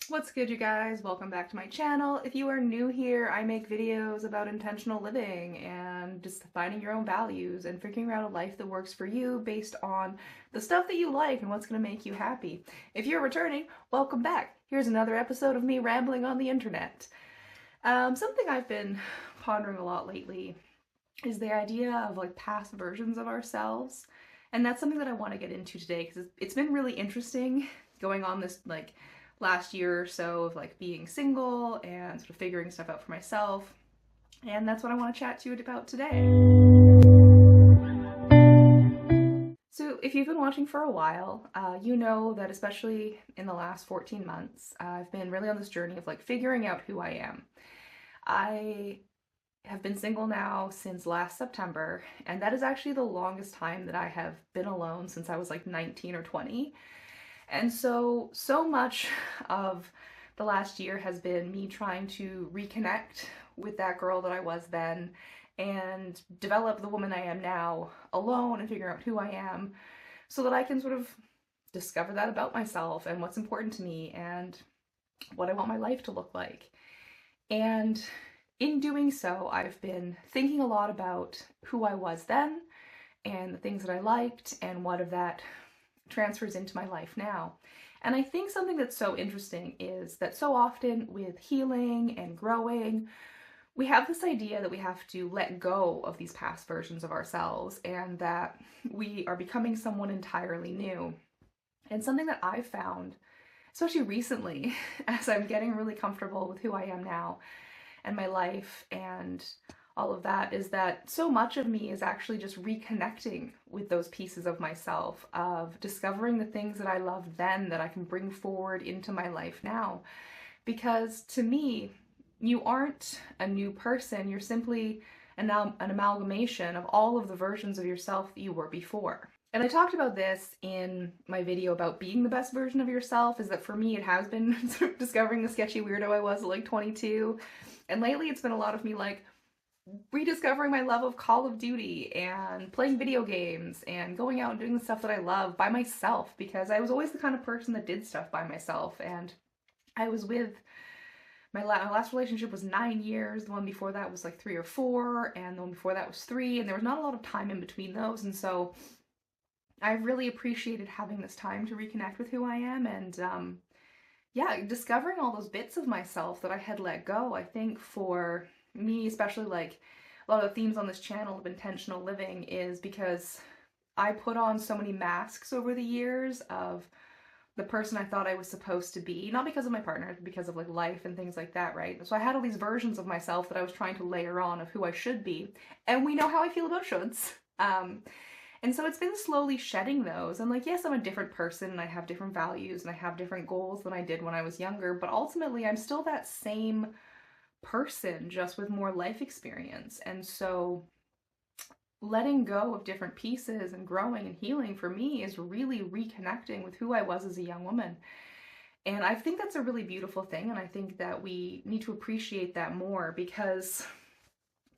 What's good, you guys? Welcome back to my channel. If you are new here, I make videos about intentional living and just finding your own values and figuring out a life that works for you based on the stuff that you like and what's going to make you happy. If you're returning, welcome back. Here's another episode of me rambling on the internet. Something I've been pondering a lot lately is the idea of like past versions of ourselves. And that's something that I want to get into today because it's been really interesting going on this like last year or so of like being single and sort of figuring stuff out for myself. And that's what I want to chat to you about today. So if you've been watching for a while, you know that especially in the last 14 months, I've been really on this journey of like figuring out who I am. I have been single now since last September, and that is actually the longest time that I have been alone since I was like 19 or 20. And so much of the last year has been me trying to reconnect with that girl that I was then and develop the woman I am now alone and figure out who I am so that I can sort of discover that about myself and what's important to me and what I want my life to look like. And in doing so, I've been thinking a lot about who I was then and the things that I liked and what of that transfers into my life now. And I think something that's so interesting is that so often with healing and growing, we have this idea that we have to let go of these past versions of ourselves and that we are becoming someone entirely new. And something that I've found, especially recently, as I'm getting really comfortable with who I am now and my life and all of that, is that so much of me is actually just reconnecting with those pieces of myself, of discovering the things that I loved then that I can bring forward into my life now. Because to me, you aren't a new person, you're simply an amalgamation of all of the versions of yourself that you were before. And I talked about this in my video about being the best version of yourself, is that for me it has been sort of discovering the sketchy weirdo I was at like 22. And lately it's been a lot of me like rediscovering my love of Call of Duty and playing video games and going out and doing the stuff that I love by myself, because I was always the kind of person that did stuff by myself. And I was with my last relationship was 9 years, the one before that was like 3 or 4, and the one before that was 3, and there was not a lot of time in between those. And so I really appreciated having this time to reconnect with who I am and yeah, discovering all those bits of myself that I had let go. I think for me, especially like a lot of the themes on this channel of intentional living is because I put on so many masks over the years of the person I thought I was supposed to be, not because of my partner, but because of like life and things like that, right? So I had all these versions of myself that I was trying to layer on of who I should be, and we know how I feel about shoulds. And so it's been slowly shedding those. And like, yes, I'm a different person and I have different values and I have different goals than I did when I was younger, but ultimately I'm still that same person, just with more life experience. And so letting go of different pieces and growing and healing for me is really reconnecting with who I was as a young woman. And I think that's a really beautiful thing. And I think that we need to appreciate that more, because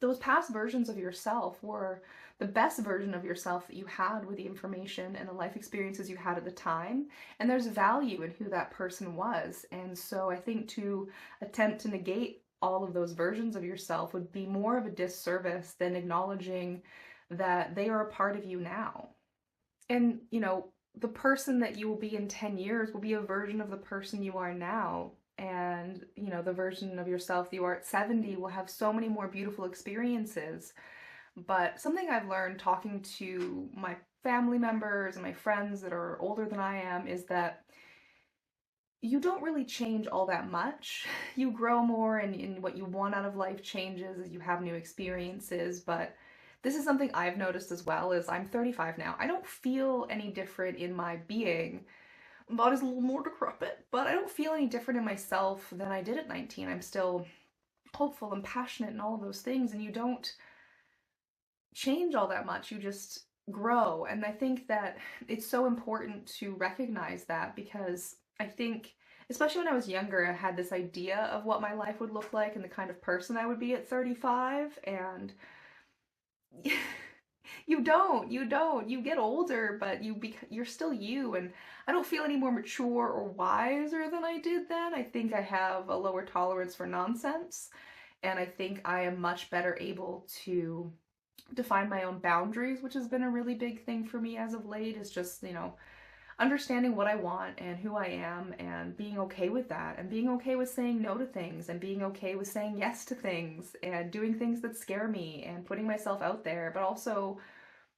those past versions of yourself were the best version of yourself that you had with the information and the life experiences you had at the time. And there's value in who that person was. And so I think to attempt to negate all of those versions of yourself would be more of a disservice than acknowledging that they are a part of you now. And, you know, the person that you will be in 10 years will be a version of the person you are now. And, you know, the version of yourself that you are at 70 will have so many more beautiful experiences. But something I've learned talking to my family members and my friends that are older than I am is that you don't really change all that much. You grow more, and what you want out of life changes as you have new experiences. But this is something I've noticed as well, is I'm 35 now. I don't feel any different in my being. My body's a little more decrepit, but I don't feel any different in myself than I did at 19. I'm still hopeful and passionate and all of those things, and you don't change all that much. You just grow. And I think that it's so important to recognize that, because I think, especially when I was younger, I had this idea of what my life would look like and the kind of person I would be at 35, and You get older, but you're still you, and I don't feel any more mature or wiser than I did then. I think I have a lower tolerance for nonsense, and I think I am much better able to define my own boundaries, which has been a really big thing for me as of late, is just, understanding what I want and who I am and being okay with that and being okay with saying no to things and being okay with saying yes to things and doing things that scare me and putting myself out there, but also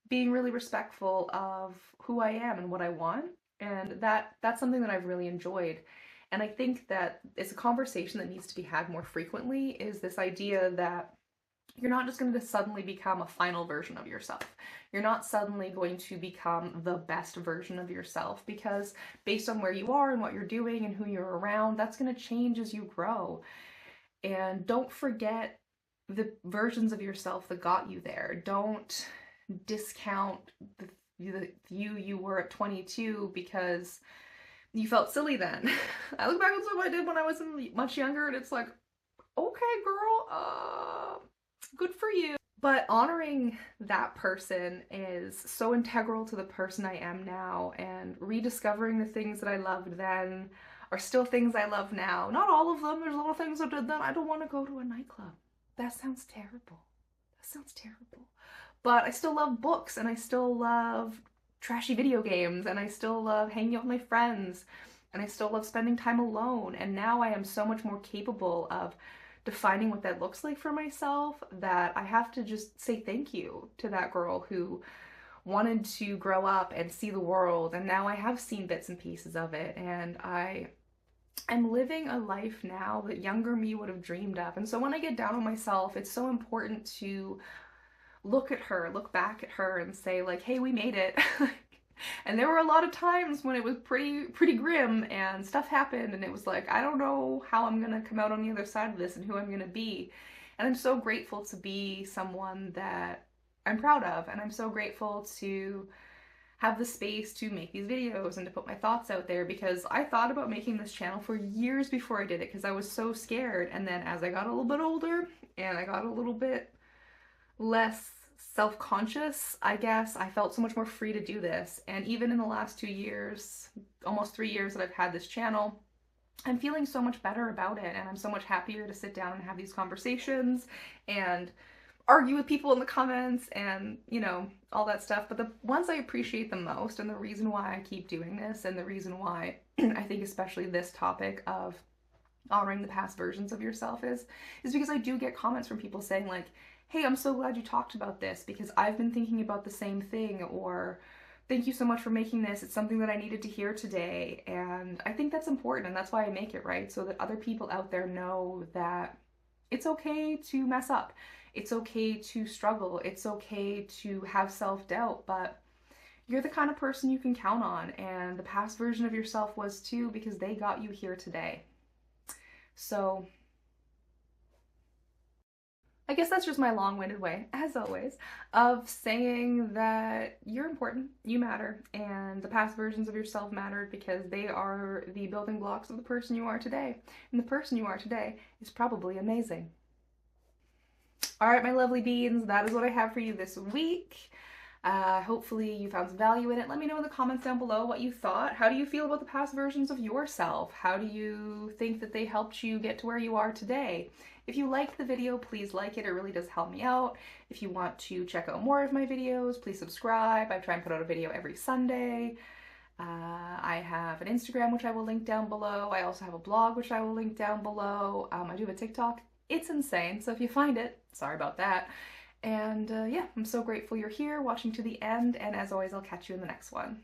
being really respectful of who I am and what I want. And that's something that I've really enjoyed. And I think that it's a conversation that needs to be had more frequently, is this idea that you're not just going to suddenly become a final version of yourself. You're not suddenly going to become the best version of yourself, because based on where you are and what you're doing and who you're around, that's going to change as you grow. And don't forget the versions of yourself that got you there. Don't discount the you were at 22 because you felt silly then. I look back at what I did when I was much younger, and it's like, okay, girl, good for you. But honoring that person is so integral to the person I am now, and rediscovering the things that I loved then are still things I love now. Not all of them. There's a lot of things I did then. I don't want to go to a nightclub. That sounds terrible. That sounds terrible. But I still love books, and I still love trashy video games, and I still love hanging out with my friends, and I still love spending time alone. And now I am so much more capable of defining what that looks like for myself, that I have to just say thank you to that girl who wanted to grow up and see the world, and now I have seen bits and pieces of it, and I'm living a life now that younger me would have dreamed of. And so when I get down on myself, it's so important to look back at her and say, like, hey, we made it. And there were a lot of times when it was pretty grim and stuff happened, and it was like, I don't know how I'm gonna come out on the other side of this and who I'm gonna be. And I'm so grateful to be someone that I'm proud of, and I'm so grateful to have the space to make these videos and to put my thoughts out there, because I thought about making this channel for years before I did it, because I was so scared. And then as I got a little bit older and I got a little bit less self-conscious, I guess, I felt so much more free to do this. And even in the last 2 years, almost 3 years that I've had this channel, I'm feeling so much better about it, and I'm so much happier to sit down and have these conversations and argue with people in the comments and, all that stuff. But the ones I appreciate the most, and the reason why I keep doing this, and the reason why I think especially this topic of honoring the past versions of yourself is because I do get comments from people saying, like, hey, I'm so glad you talked about this because I've been thinking about the same thing, or thank you so much for making this. It's something that I needed to hear today. And I think that's important, and that's why I make it, right? So that other people out there know that it's okay to mess up. It's okay to struggle. It's okay to have self-doubt, but you're the kind of person you can count on, and the past version of yourself was too, because they got you here today. So I guess that's just my long-winded way, as always, of saying that you're important, you matter, and the past versions of yourself mattered because they are the building blocks of the person you are today. And the person you are today is probably amazing. All right, my lovely beans, that is what I have for you this week. Hopefully you found some value in it. Let me know in the comments down below what you thought. How do you feel about the past versions of yourself? How do you think that they helped you get to where you are today? If you liked the video, please like it. It really does help me out. If you want to check out more of my videos, please subscribe. I try and put out a video every Sunday. I have an Instagram, which I will link down below. I also have a blog, which I will link down below. I do have a TikTok. It's insane, so if you find it, sorry about that. And yeah, I'm so grateful you're here watching to the end, and as always, I'll catch you in the next one.